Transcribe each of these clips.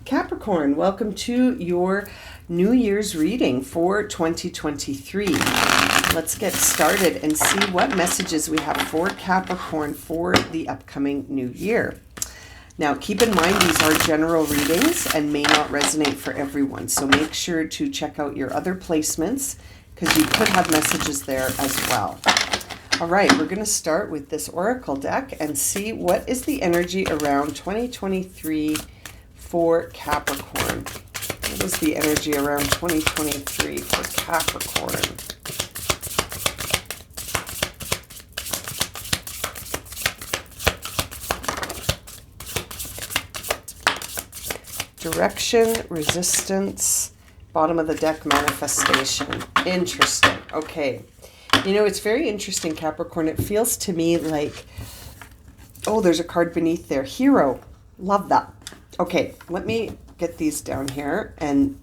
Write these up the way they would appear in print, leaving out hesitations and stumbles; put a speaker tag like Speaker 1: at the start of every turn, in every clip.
Speaker 1: Capricorn, welcome to your New Year's reading for 2023. Let's get started and see what messages we have for Capricorn for the upcoming new year. Now, keep in mind these are general readings and may not resonate for everyone, so make sure to check out your other placements because you could have messages there as well. All right, we're going to start with this Oracle deck and see what is the energy around 2023 for Capricorn. What is the energy around 2023 for Capricorn? Direction, resistance, bottom of the deck, manifestation. Interesting. Okay. You know, it's very interesting, Capricorn. It feels to me like, oh, there's a card beneath there. Hero. Love that. Okay, let me get these down here and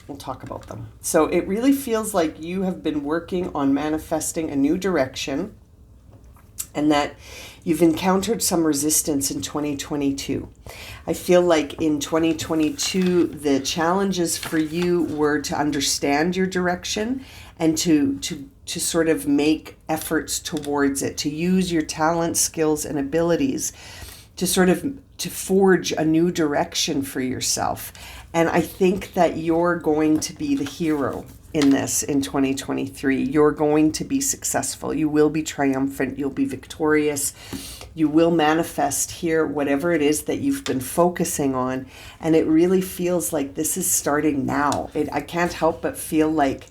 Speaker 1: we'll talk about them. So it really feels like you have been working on manifesting a new direction and that you've encountered some resistance in 2022. I feel like in 2022, the challenges for you were to understand your direction and to sort of make efforts towards it, to use your talents, skills, and abilities to forge a new direction for yourself. And I think that you're going to be the hero in this in 2023. You're going to be successful. You will be triumphant. You'll be victorious. You will manifest here whatever it is that you've been focusing on. And it really feels like this is starting now. I can't help but feel like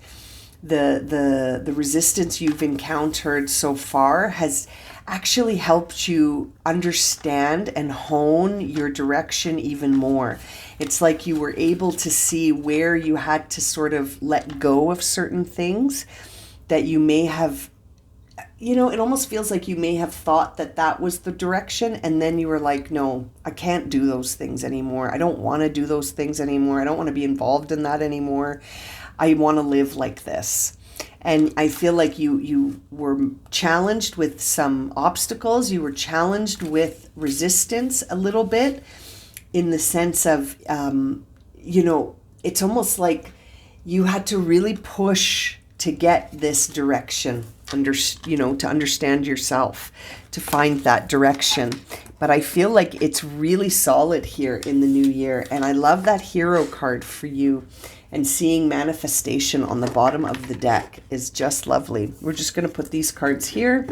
Speaker 1: the resistance you've encountered so far has actually helped you understand and hone your direction even more. It's like you were able to see where you had to sort of let go of certain things that you may have, you know, it almost feels like you may have thought that that was the direction. And then you were like, no, I can't do those things anymore. I don't want to do those things anymore. I don't want to be involved in that anymore. I want to live like this. And I feel like you were challenged with some obstacles. You were challenged with resistance a little bit in the sense of, you know, it's almost like you had to really push to get this direction, to understand yourself, to find that direction. But I feel like it's really solid here in the new year. And I love that hero card for you. And seeing manifestation on the bottom of the deck is just lovely. We're just going to put these cards here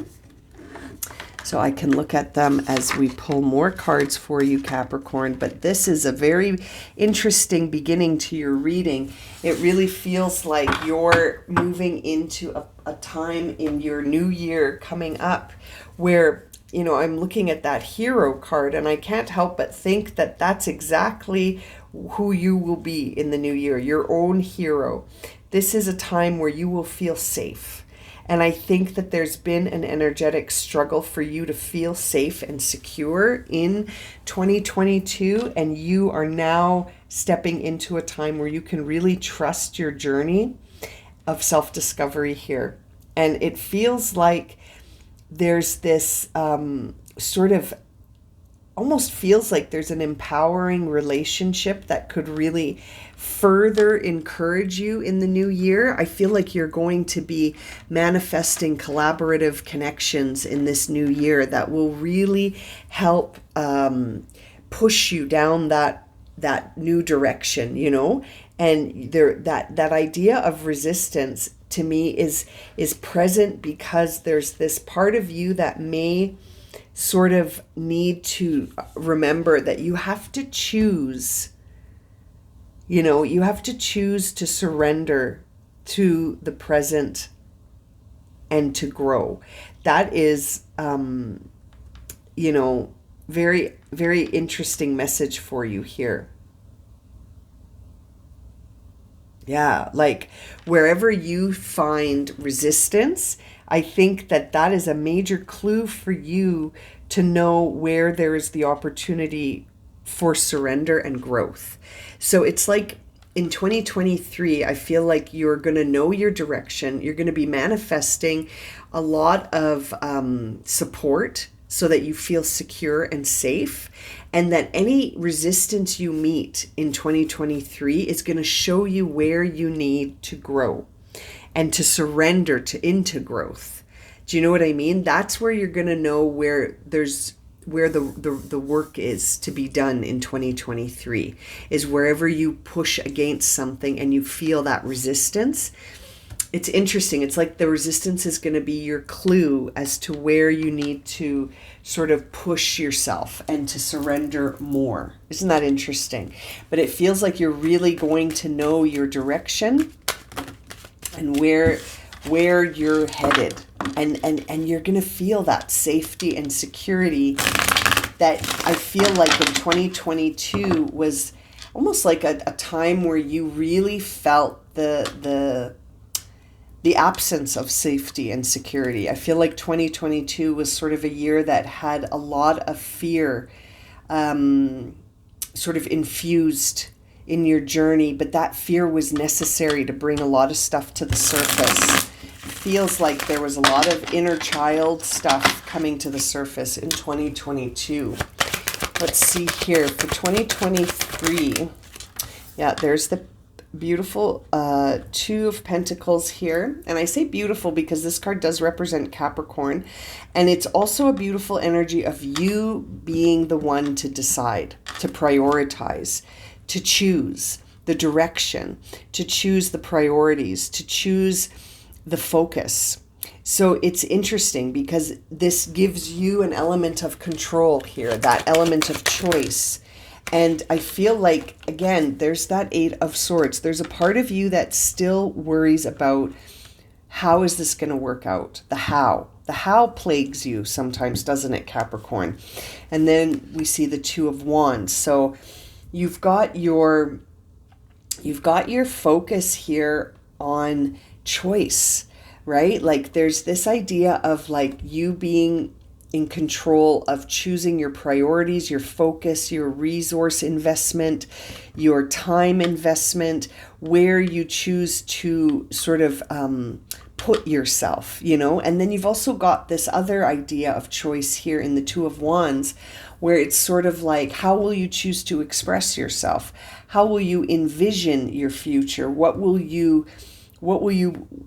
Speaker 1: so I can look at them as we pull more cards for you, Capricorn. But this is a very interesting beginning to your reading. It really feels like you're moving into a time in your new year coming up where, you know, I'm looking at that hero card and I can't help but think that that's exactly who you will be in the new year, your own hero. This is a time where you will feel safe. And I think that there's been an energetic struggle for you to feel safe and secure in 2022. And you are now stepping into a time where you can really trust your journey of self-discovery here. And it feels like there's this sort of almost feels like there's an empowering relationship that could really further encourage you in the new year. I feel like you're going to be manifesting collaborative connections in this new year that will really help push you down that new direction, you know. And that idea of resistance to me is present because there's this part of you that may sort of need to remember that you have to choose, you have to choose to surrender to the present and to grow. That is, very, very interesting message for you here. Yeah, like wherever you find resistance, I think that is a major clue for you to know where there is the opportunity for surrender and growth. So it's like in 2023, I feel like you're going to know your direction. You're going to be manifesting a lot of support so that you feel secure and safe. and that any resistance you meet in 2023 is going to show you where you need to grow and to surrender into growth. Do you know what I mean? That's where you're going to know where the work is to be done in 2023, is wherever you push against something and you feel that resistance. It's interesting. It's like the resistance is going to be your clue as to where you need to sort of push yourself and to surrender more. Isn't that interesting? But it feels like you're really going to know your direction and where you're headed. And you're going to feel that safety and security that I feel like in 2022 was almost like a time where you really felt the absence of safety and security. I feel like 2022 was sort of a year that had a lot of fear sort of infused in your journey, but that fear was necessary to bring a lot of stuff to the surface. Feels like there was a lot of inner child stuff coming to the surface in 2022. Let's see here for 2023. Yeah, there's the beautiful Two of Pentacles here. And I say beautiful because this card does represent Capricorn. And it's also a beautiful energy of you being the one to decide, to prioritize, to choose the direction, to choose the priorities, to choose the focus. So it's interesting because this gives you an element of control here, that element of choice. And I feel like, again, there's that Eight of Swords. There's a part of you that still worries about how is this going to work out? The how. The how plagues you sometimes, doesn't it, Capricorn? And then we see the Two of Wands. So you've got your focus here on choice, right? Like there's this idea of like you being in control of choosing your priorities, your focus, your resource investment, your time investment, where you choose to sort of put yourself, you know? And then you've also got this other idea of choice here in the Two of Wands, where it's sort of like, how will you choose to express yourself? How will you envision your future? What will you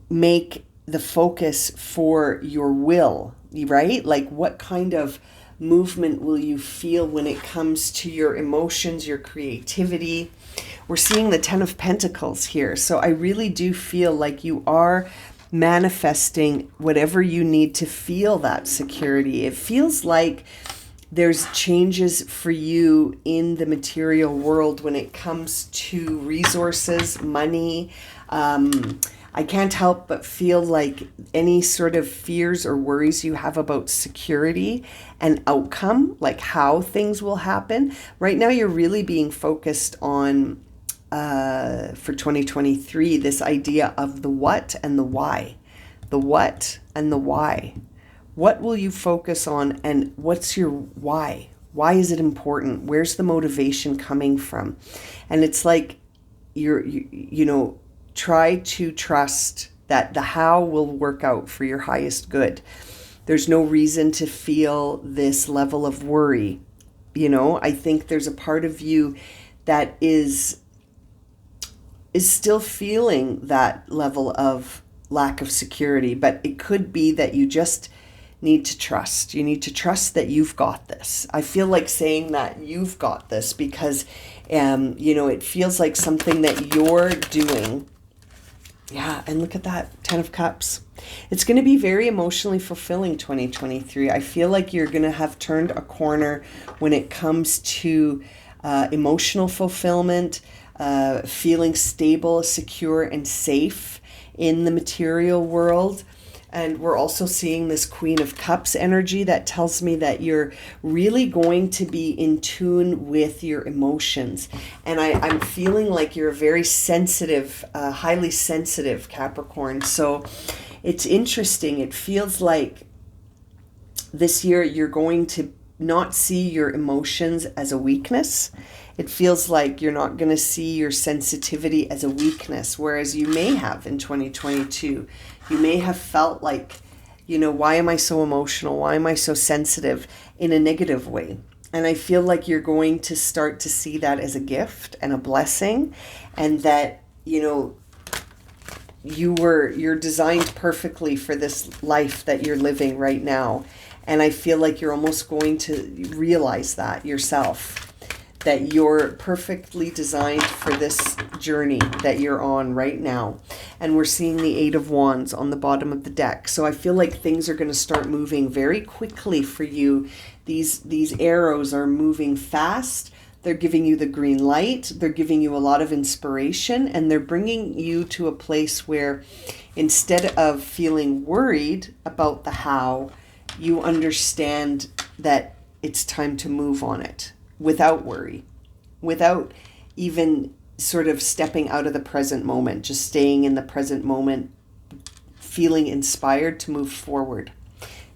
Speaker 1: make the focus for your will, right? Like what kind of movement will you feel when it comes to your emotions, your creativity? We're seeing the Ten of Pentacles here. So I really do feel like you are manifesting whatever you need to feel that security. It feels like there's changes for you in the material world when it comes to resources, money. I can't help but feel like any sort of fears or worries you have about security and outcome, like how things will happen. Right now, you're really being focused on, for 2023, this idea of the what and the why. The what and the why. What will you focus on and what's your why? Why is it important? Where's the motivation coming from? And it's like you try to trust that the how will work out for your highest good. There's no reason to feel this level of worry. I think there's a part of you that is still feeling that level of lack of security, but it could be that you just need to trust. You need to trust that you've got this. I feel like saying that you've got this because, it feels like something that you're doing. Yeah, and look at that, 10 of Cups. It's going to be very emotionally fulfilling 2023. I feel like you're going to have turned a corner when it comes to emotional fulfillment, feeling stable, secure, and safe in the material world. And we're also seeing this Queen of Cups energy that tells me that you're really going to be in tune with your emotions. And I'm feeling like you're a very sensitive, highly sensitive Capricorn. So it's interesting. It feels like this year you're going to not see your emotions as a weakness. It feels like you're not going to see your sensitivity as a weakness, whereas you may have in 2022. You may have felt like, why am I so emotional? Why am I so sensitive in a negative way? And I feel like you're going to start to see that as a gift and a blessing, and that, you're designed perfectly for this life that you're living right now. And I feel like you're almost going to realize that yourself, that you're perfectly designed for this journey that you're on right now. And we're seeing the Eight of Wands on the bottom of the deck. So I feel like things are going to start moving very quickly for you. These arrows are moving fast. They're giving you the green light. They're giving you a lot of inspiration, and they're bringing you to a place where instead of feeling worried about the how, you understand that it's time to move on it without worry, without even sort of stepping out of the present moment, just staying in the present moment, feeling inspired to move forward.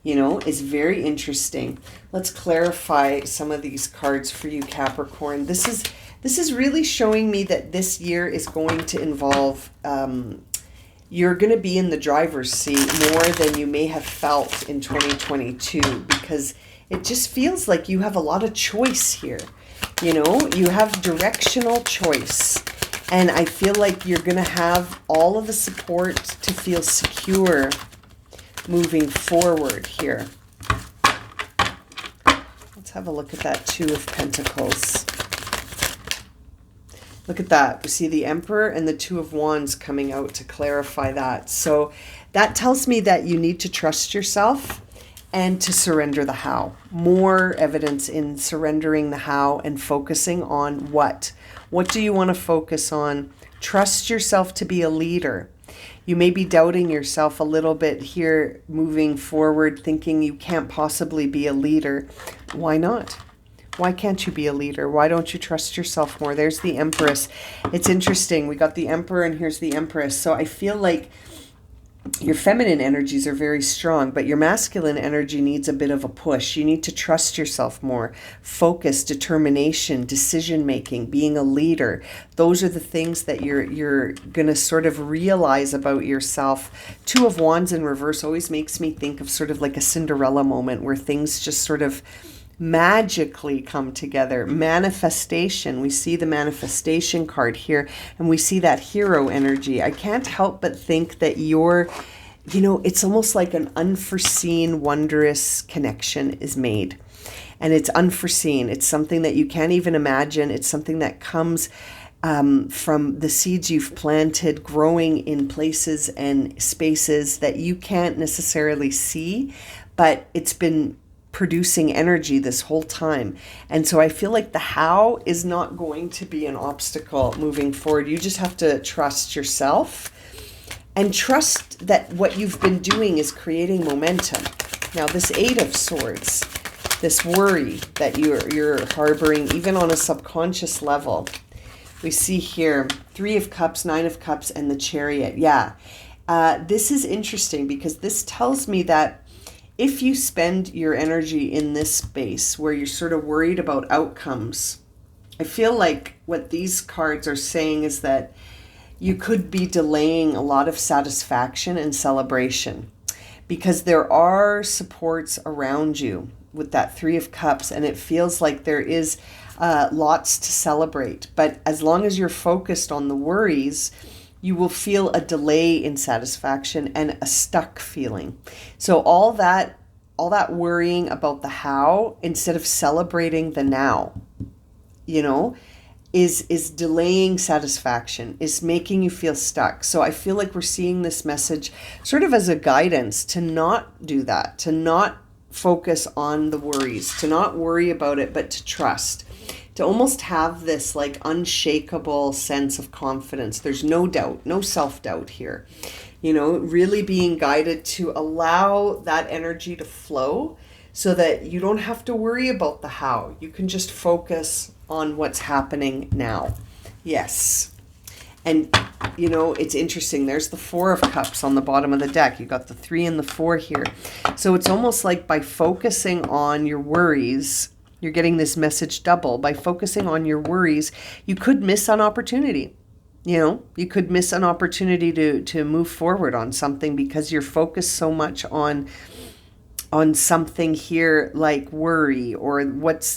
Speaker 1: Is very interesting. Let's clarify some of these cards for you, Capricorn. This is really showing me that this year is going to involve, you're going to be in the driver's seat more than you may have felt in 2022, because it just feels like you have a lot of choice here. You have directional choice. And I feel like you're going to have all of the support to feel secure moving forward here. Let's have a look at that Two of Pentacles. Look at that. We see the Emperor and the Two of Wands coming out to clarify that. So that tells me that you need to trust yourself and to surrender the how. More evidence in surrendering the how and focusing on what. What do you want to focus on? Trust yourself to be a leader. You may be doubting yourself a little bit here moving forward, thinking you can't possibly be a leader. Why not? Why can't you be a leader? Why don't you trust yourself more? There's the Empress. It's interesting. We got the Emperor and here's the Empress. So I feel like your feminine energies are very strong, but your masculine energy needs a bit of a push. You need to trust yourself more. Focus, determination, decision-making, being a leader. Those are the things that you're going to sort of realize about yourself. Two of Wands in reverse always makes me think of sort of like a Cinderella moment where things just sort of magically come together. Manifestation. We see the manifestation card here, and we see that hero energy. I can't help but think that it's almost like an unforeseen, wondrous connection is made. And it's unforeseen. It's something that you can't even imagine. It's something that comes from the seeds you've planted, growing in places and spaces that you can't necessarily see, but it's been producing energy this whole time. And so I feel like the how is not going to be an obstacle moving forward. You just have to trust yourself and trust that what you've been doing is creating momentum. Now this Eight of Swords, this worry that you're harboring even on a subconscious level. We see here Three of Cups, Nine of Cups, and the Chariot. Yeah, this is interesting because this tells me that if you spend your energy in this space where you're sort of worried about outcomes, I feel like what these cards are saying is that you could be delaying a lot of satisfaction and celebration, because there are supports around you with that Three of Cups, and it feels like there is lots to celebrate. But as long as you're focused on the worries, you will feel a delay in satisfaction and a stuck feeling. So all that worrying about the how, instead of celebrating the now, is delaying satisfaction, is making you feel stuck. So I feel like we're seeing this message sort of as a guidance to not do that, to not focus on the worries, to not worry about it, but to trust. To almost have this like unshakable sense of confidence. There's no doubt, no self-doubt here. Really being guided to allow that energy to flow so that you don't have to worry about the how. You can just focus on what's happening now. Yes. And, it's interesting. There's the Four of Cups on the bottom of the deck. You got the 3 and the 4 here. So it's almost like by focusing on your worries, you're getting this message double. By focusing on your worries, you could miss an opportunity. You could miss an opportunity to move forward on something because you're focused so much on on something here like worry or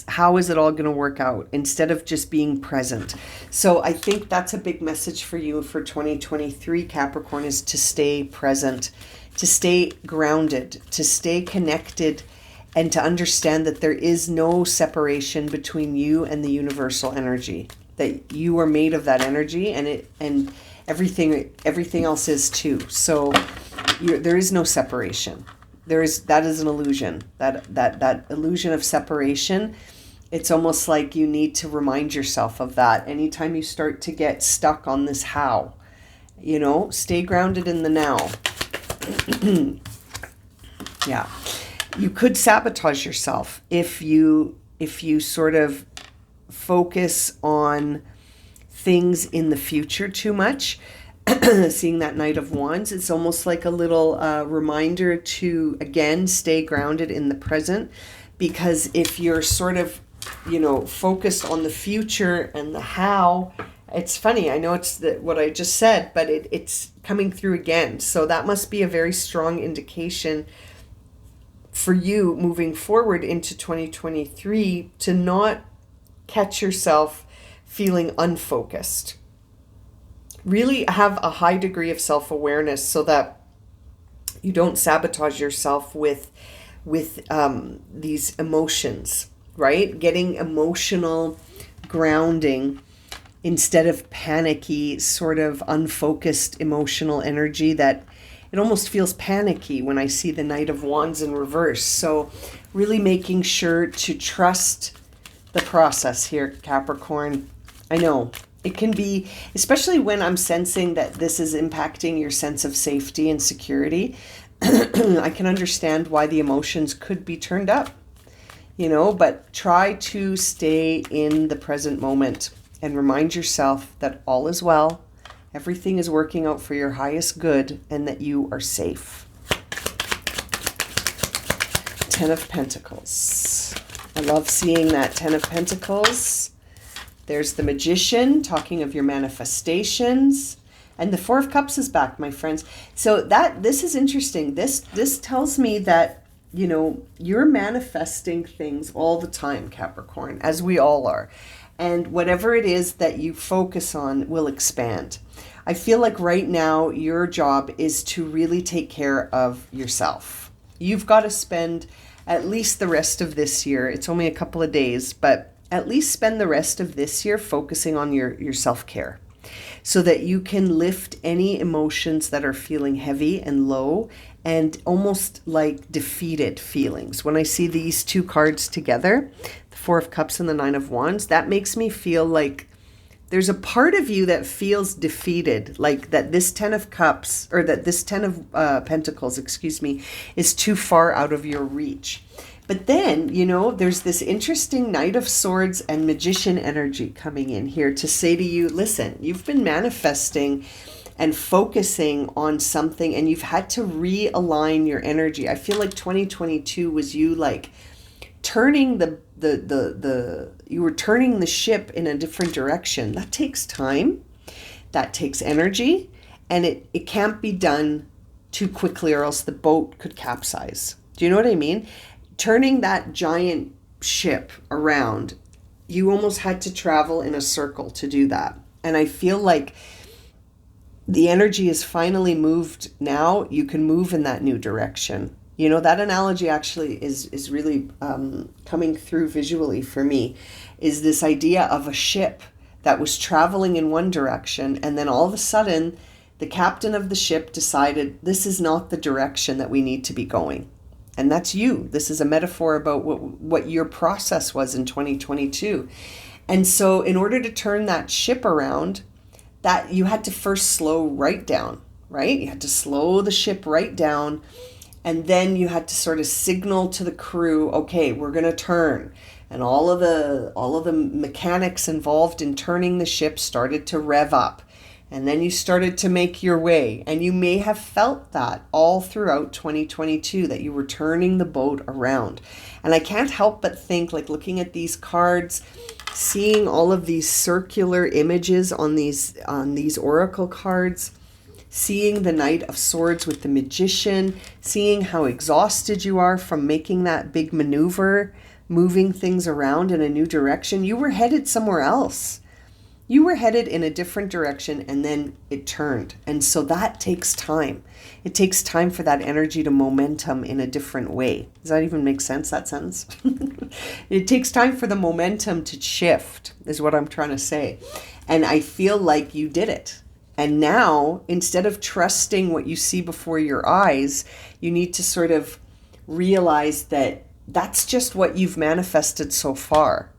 Speaker 1: how is it all going to work out, instead of just being present. So I think that's a big message for you for 2023, Capricorn, is to stay present, to stay grounded, to stay connected, and to understand that there is no separation between you and the universal energy, that you are made of that energy, and everything else is too. So there is no separation. That is an illusion. That illusion of separation. It's almost like you need to remind yourself of that anytime you start to get stuck on this how. Stay grounded in the now. Yeah. You could sabotage yourself if you sort of focus on things in the future too much. Seeing that Knight of Wands, it's almost like a little reminder to, again, stay grounded in the present. Because if you're sort of, focused on the future and the how, it's funny, I know it's what I just said, but it's coming through again. So that must be a very strong indication for you moving forward into 2023 to not catch yourself feeling unfocused. Really have a high degree of self-awareness so that you don't sabotage yourself with these emotions, right? Getting emotional grounding instead of panicky, sort of unfocused emotional energy that it almost feels panicky when I see the Knight of Wands in reverse. So really making sure to trust the process here, Capricorn. I know it can be, especially when I'm sensing that this is impacting your sense of safety and security. I can understand why the emotions could be turned up, but try to stay in the present moment and remind yourself that all is well, everything is working out for your highest good, and that you are safe. 10 of Pentacles. I love seeing that 10 of Pentacles. There's the Magician, talking of your manifestations. And the Four of Cups is back, my friends. So this is interesting. This tells me that, you're manifesting things all the time, Capricorn, as we all are. And whatever it is that you focus on will expand. I feel like right now your job is to really take care of yourself. You've got to spend at least the rest of this year. It's only a couple of days, but at least spend the rest of this year focusing on your self-care so that you can lift any emotions that are feeling heavy and low and almost like defeated feelings. When I see these two cards together, the Four of Cups and the Nine of Wands, that makes me feel like there's a part of you that feels defeated, like that this 10 of Cups, or that this 10 of Pentacles, is too far out of your reach. But then, there's this interesting Knight of Swords and Magician energy coming in here to say to you, listen, you've been manifesting and focusing on something, and you've had to realign your energy. I feel like 2022 was you like turning you were turning the ship in a different direction. That takes time, that takes energy, and it can't be done too quickly or else the boat could capsize. Do you know what I mean? Turning that giant ship around, you almost had to travel in a circle to do that. And I feel like the energy is finally moved now. You can move in that new direction. That analogy actually is really coming through visually for me, is this idea of a ship that was traveling in one direction, and then all of a sudden the captain of the ship decided this is not the direction that we need to be going. And that's you. This is a metaphor about what your process was in 2022. And so in order to turn that ship around, that you had to first slow right down, right? You had to slow the ship right down. And then you had to sort of signal to the crew, okay, we're going to turn. And all of the mechanics involved in turning the ship started to rev up. And then you started to make your way. And you may have felt that all throughout 2022, that you were turning the boat around. And I can't help but think, like looking at these cards, seeing all of these circular images on these oracle cards, seeing the Knight of Swords with the Magician, seeing how exhausted you are from making that big maneuver, moving things around in a new direction. You were headed somewhere else. You were headed in a different direction, and then it turned. And so that takes time. It takes time for that energy to momentum in a different way. Does that even make sense, that sentence? It takes time for the momentum to shift, is what I'm trying to say. And I feel like you did it. And now, instead of trusting what you see before your eyes, you need to sort of realize that that's just what you've manifested so far.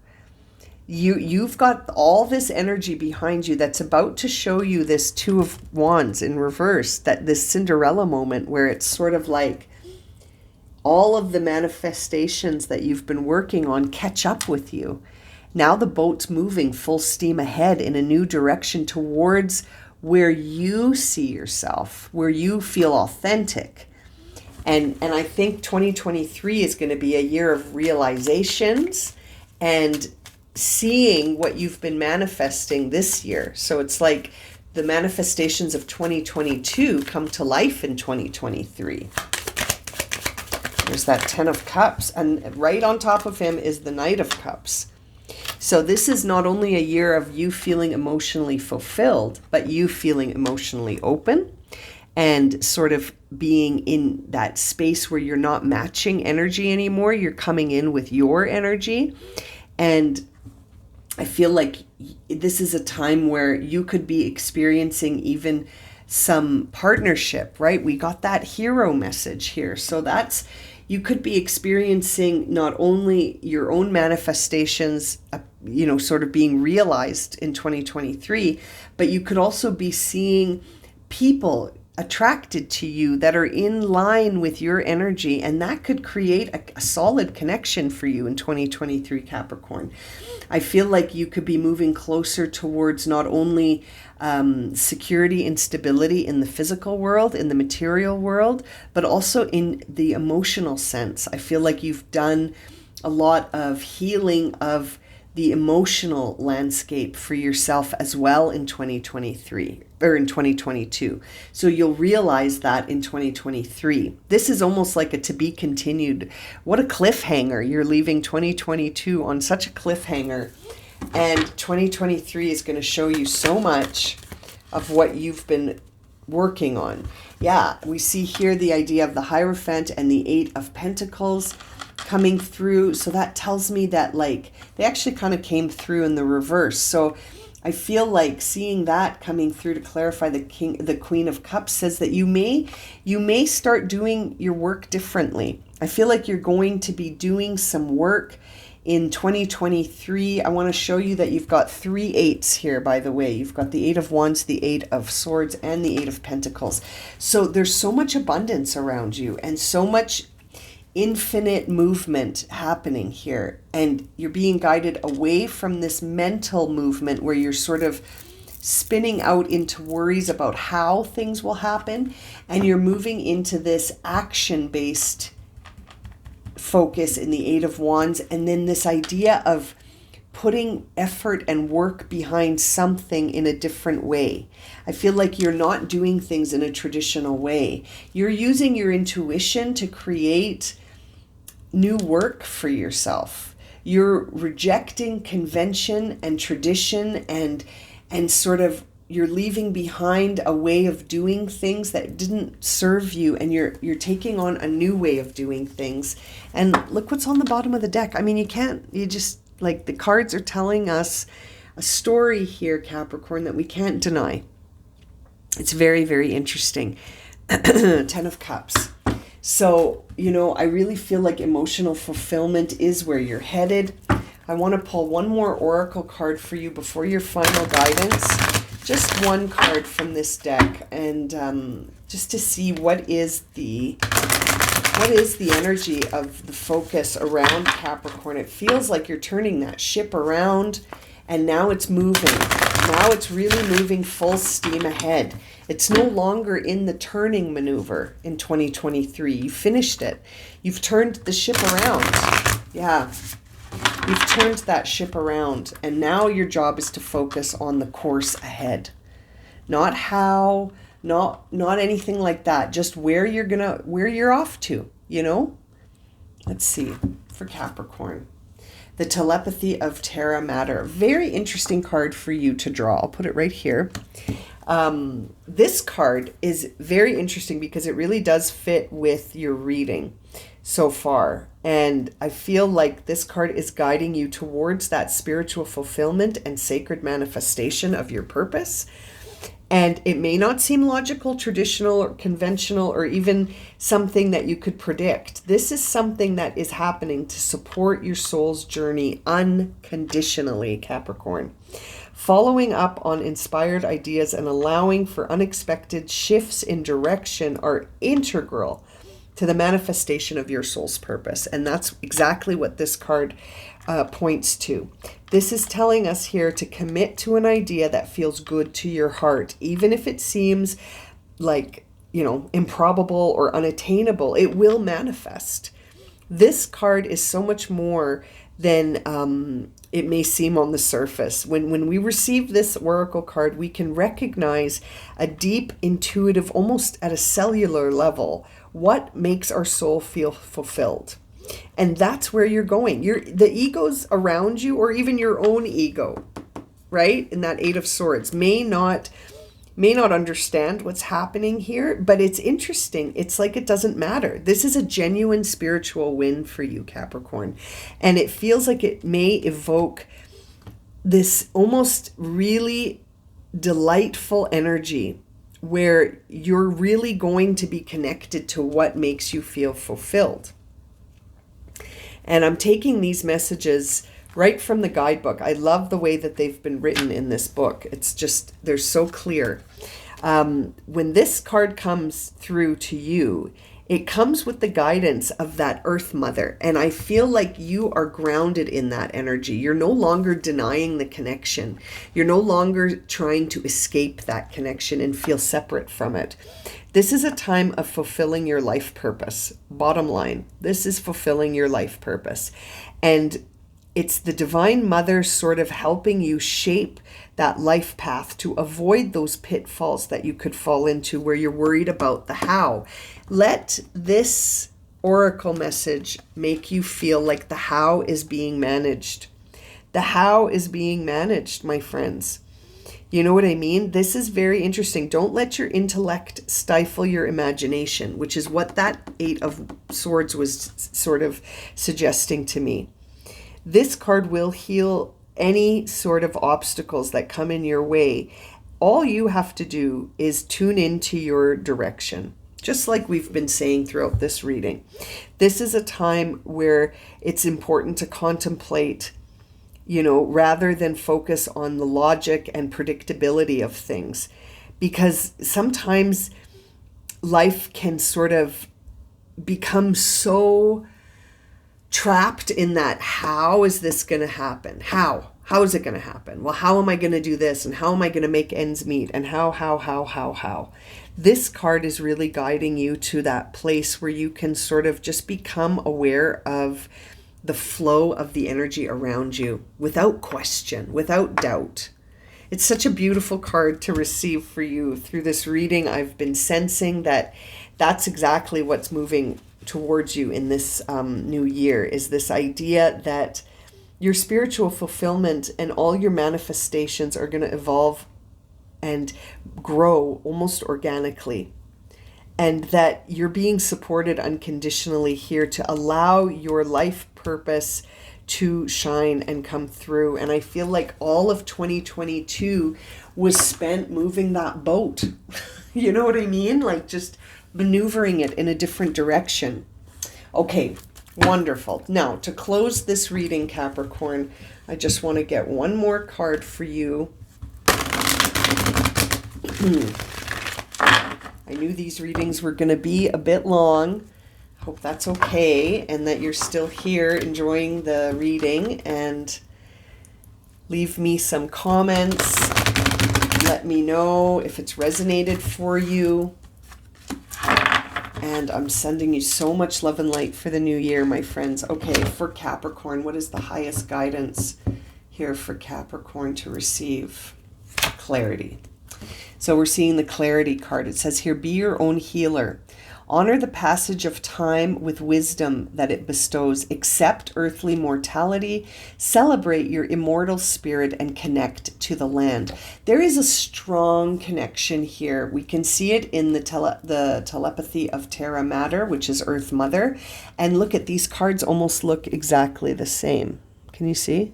Speaker 1: You've got all this energy behind you that's about to show you this Two of Wands in reverse, that this Cinderella moment where it's sort of like all of the manifestations that you've been working on catch up with you. Now the boat's moving full steam ahead in a new direction towards where you see yourself, where you feel authentic. And I think 2023 is going to be a year of realizations and seeing what you've been manifesting this year. So it's like the manifestations of 2022 come to life in 2023. There's that 10 of Cups, and right on top of him is the Knight of Cups. So this is not only a year of you feeling emotionally fulfilled, but you feeling emotionally open and sort of being in that space where you're not matching energy anymore. You're coming in with your energy. And I feel like this is a time where you could be experiencing even some partnership, right? We got that hero message here. So that's, you could be experiencing not only your own manifestations, sort of being realized in 2023, but you could also be seeing people attracted to you that are in line with your energy, and that could create a solid connection for you in 2023, Capricorn. I feel like you could be moving closer towards not only security and stability in the physical world, in the material world, but also in the emotional sense. I feel like you've done a lot of healing of the emotional landscape for yourself as well in 2023 or in 2022. So you'll realize that in 2023. This is almost like a to be continued. What a cliffhanger. You're leaving 2022 on such a cliffhanger. And 2023 is going to show you so much of what you've been working on. Yeah, we see here the idea of the Hierophant and the Eight of Pentacles coming through. So that tells me that like they actually kind of came through in the reverse. So I feel like seeing that coming through to clarify the Queen of Cups says that you may start doing your work differently. I feel like you're going to be doing some work in 2023. I want to show you that you've got 3 eights here, by the way. You've got the Eight of Wands, the Eight of Swords, and the Eight of Pentacles. So there's so much abundance around you and so much infinite movement happening here, and you're being guided away from this mental movement where you're sort of spinning out into worries about how things will happen, and you're moving into this action-based focus in the Eight of Wands, and then this idea of putting effort and work behind something in a different way. I feel like you're not doing things in a traditional way. You're using your intuition to create new work for yourself. You're rejecting convention and tradition and sort of you're leaving behind a way of doing things that didn't serve you, and you're taking on a new way of doing things. And look what's on the bottom of the deck. I mean, you just like the cards are telling us a story here, Capricorn, that we can't deny. It's very, very interesting. 10 of Cups. So, I really feel like emotional fulfillment is where you're headed. I want to pull one more oracle card for you before your final guidance. Just one card from this deck, and just to see what is the energy of the focus around Capricorn. It feels like you're turning that ship around, and now it's moving. Now it's really moving full steam ahead. It's no longer in the turning maneuver in 2023. You finished it. You've turned the ship around. Yeah. You've turned that ship around, and now your job is to focus on the course ahead. Not how, Not anything like that. Just where you're off to, you know? Let's see, for Capricorn. The telepathy of Terra Mater. Very interesting card for you to draw. I'll put it right here. This card is very interesting because it really does fit with your reading so far. And I feel like this card is guiding you towards that spiritual fulfillment and sacred manifestation of your purpose. And it may not seem logical, traditional, or conventional, or even something that you could predict. This is something that is happening to support your soul's journey unconditionally, Capricorn. Following up on inspired ideas and allowing for unexpected shifts in direction are integral to the manifestation of your soul's purpose. And that's exactly what this card points to. This is telling us here to commit to an idea that feels good to your heart, even if it seems like, improbable or unattainable. It will manifest. This card is so much more than it may seem on the surface. When we receive this oracle card, we can recognize a deep, intuitive, almost at a cellular level, what makes our soul feel fulfilled. And that's where you're going. The egos around you, or even your own ego, right? In that Eight of Swords, may not understand what's happening here, but it's interesting. It's like it doesn't matter. This is a genuine spiritual win for you, Capricorn. And it feels like it may evoke this almost really delightful energy where you're really going to be connected to what makes you feel fulfilled. And I'm taking these messages right from the guidebook. I love the way that they've been written in this book. It's just, they're so clear. When this card comes through to you, it comes with the guidance of that Earth Mother. And I feel like you are grounded in that energy. You're no longer denying the connection. You're no longer trying to escape that connection and feel separate from it. This is a time of fulfilling your life purpose. Bottom line, this is fulfilling your life purpose. And it's the Divine Mother sort of helping you shape that life path to avoid those pitfalls that you could fall into where you're worried about the how. Let this oracle message make you feel like the how is being managed. The how is being managed, my friends. You know what I mean? This is very interesting. Don't let your intellect stifle your imagination, which is what that Eight of Swords was sort of suggesting to me. This card will heal any sort of obstacles that come in your way. All you have to do is tune into your direction, just like we've been saying throughout this reading. This is a time where it's important to contemplate, rather than focus on the logic and predictability of things. Because sometimes life can sort of become so trapped in that, how is this going to happen? How is it going to happen? Well, how am I going to do this? And how am I going to make ends meet? And how? This card is really guiding you to that place where you can sort of just become aware of the flow of the energy around you without question, without doubt. It's such a beautiful card to receive for you through this reading. I've been sensing that that's exactly what's moving towards you in this new year, is this idea that your spiritual fulfillment and all your manifestations are going to evolve and grow almost organically. And that you're being supported unconditionally here to allow your life purpose to shine and come through. And I feel like all of 2022 was spent moving that boat. You know what I mean? Like just maneuvering it in a different direction. Okay, wonderful. Now, to close this reading, Capricorn, I just want to get one more card for you. I knew these readings were going to be a bit long. Hope that's okay, and that you're still here enjoying the reading. And leave me some comments. Let me know if it's resonated for you. And I'm sending you so much love and light for the new year, my friends. Okay, for Capricorn, what is the highest guidance here for Capricorn to receive? Clarity. So we're seeing the clarity card. It says here, be your own healer. Honor the passage of time with wisdom that it bestows. Accept earthly mortality. Celebrate your immortal spirit and connect to the land. There is a strong connection here. We can see it in the telepathy of Terra Mater, which is Earth Mother. And look at these cards, almost look exactly the same. Can you see?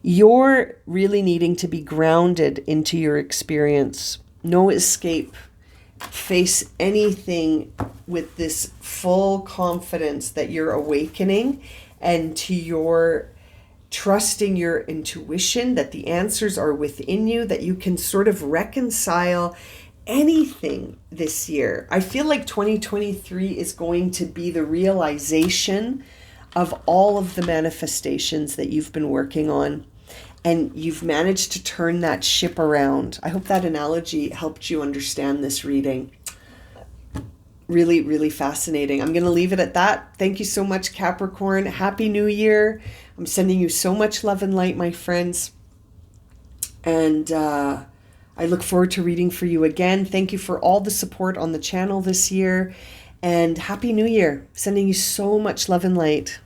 Speaker 1: You're really needing to be grounded into your experience. No escape. Face anything with this full confidence that you're awakening and to your trusting your intuition, that the answers are within you, that you can sort of reconcile anything this year. I feel like 2023 is going to be the realization of all of the manifestations that you've been working on. And you've managed to turn that ship around. I hope that analogy helped you understand this reading. Really, really fascinating. I'm going to leave it at that. Thank you so much, Capricorn. Happy New Year. I'm sending you so much love and light, my friends. And I look forward to reading for you again. Thank you for all the support on the channel this year. And Happy New Year. Sending you so much love and light.